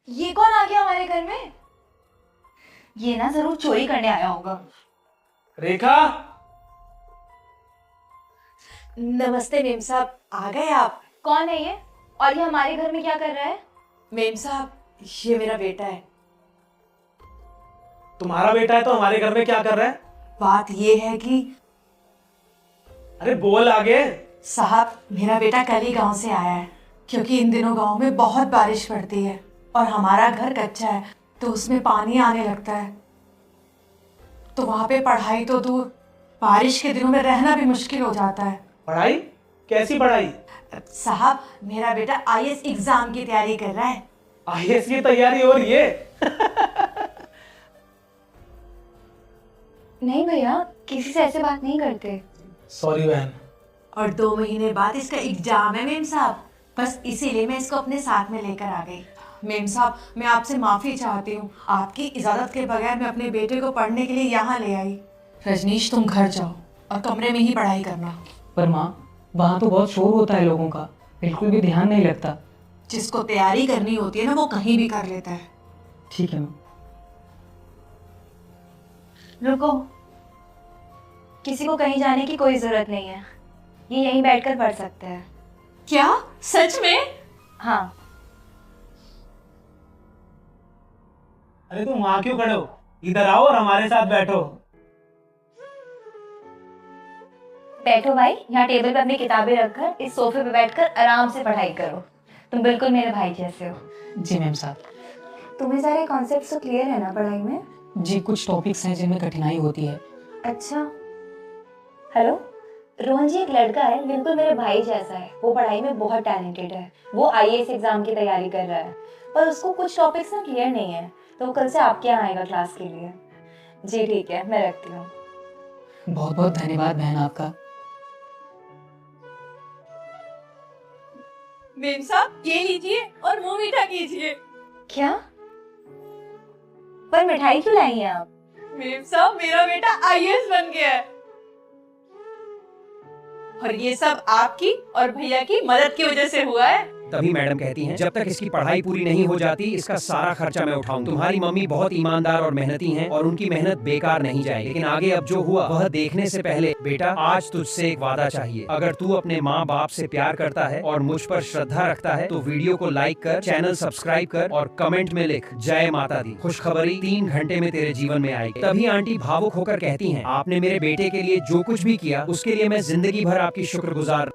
ये कौन आ गया हमारे घर में? ये ना जरूर चोरी करने आया होगा। रेखा, नमस्ते मेम साहब, आ गए आप? कौन है ये और ये हमारे घर में क्या कर रहा है? मेम साहब, ये मेरा बेटा है। तुम्हारा बेटा है तो हमारे घर में क्या कर रहा है? बात ये है कि अरे बोल आगे। साहब, मेरा बेटा कल ही गांव से आया है, क्योंकि इन दिनों गांव में बहुत बारिश पड़ती है और हमारा घर कच्चा है तो उसमें पानी आने लगता है। तो वहां पे पढ़ाई तो दूर, बारिश के दिनों में रहना भी मुश्किल हो जाता है। पढ़ाई? कैसी पढ़ाई? साहब, मेरा बेटा आईएएस एग्जाम की तैयारी कर रहा है। आईएएस की तैयारी हो रही है? नहीं भैया, किसी से ऐसे बात नहीं करते। सॉरी बहन। और 2 महीने बाद इसका एग्जाम है मेम साहब, बस इसीलिए मैं इसको अपने साथ में लेकर आ गई। मेम साहब, मैं आपसे माफी चाहती हूँ, आपकी इजाजत के बगैर मैं अपने बेटे को पढ़ने के लिए यहाँ ले आई। रजनीश, तुम घर जाओ और कमरे में ही पढ़ाई करना। पर माँ, वहाँ तो बहुत शोर होता है लोगों का, बिल्कुल भी ध्यान नहीं लगता। जिसको तैयारी करनी होती है ना, वो कहीं भी कर लेता है। ठीक है मैम। रुको, किसी को कहीं जाने की कोई जरूरत नहीं है, ये यहीं बैठकर पढ़ सकते हैं। क्या सच में? हाँ। अरे तुम वहां क्यों खड़े हो? इधर आओ और हमारे साथ बैठो। बैठो भाई, यहाँ टेबल पे अपनी किताबें रखकर इस सोफे पे बैठकर आराम से पढ़ाई करो। तुम बिल्कुल मेरे भाई जैसे हो। जी मैम साहब। तुम्हें सारे कॉन्सेप्ट्स तो क्लियर है ना पढ़ाई में? जी, कुछ टॉपिक्स हैं जिनमें कठिनाई होती है। अच्छा। हेलो, रोहन जी एक लड़का है, बिल्कुल मेरे भाई जैसा है। वो पढ़ाई में बहुत टैलेंटेड है। वो आईएएस एग्जाम की तैयारी कर रहा है, पर उसको कुछ टॉपिक्स ना क्लियर नहीं है, तो वो कल से आपके यहाँ आएगा क्लास के लिए। जी ठीक है, मैं रखती हूँ। बहुत बहुत धन्यवाद बहन आपका। मेम साहब, ये लीजिए और मुंह मीठा कीजिए। क्या? पर मिठाई क्यों लाई हैं आप? मेम साहब, मेरा बेटा आईएएस बन गया है और ये सब आपकी और भैया की मदद की वजह से हुआ है। तभी मैडम कहती हैं, जब तक इसकी पढ़ाई पूरी नहीं हो जाती इसका सारा खर्चा मैं उठाऊंगी। तुम्हारी मम्मी बहुत ईमानदार और मेहनती हैं और उनकी मेहनत बेकार नहीं जाएगी। लेकिन आगे अब जो हुआ वह देखने से पहले बेटा, आज तुझसे एक वादा चाहिए। अगर तू अपने माँ बाप से प्यार करता है और मुझ पर श्रद्धा रखता है तो वीडियो को लाइक कर, चैनल सब्सक्राइब कर और कमेंट में लिख जय माता दी। खुशखबरी 3 घंटे में तेरे जीवन में आएगी। तभी आंटी भावुक होकर कहती है, आपने मेरे बेटे के लिए जो कुछ भी किया उसके लिए मैं जिंदगी भर आपकी शुक्रगुजार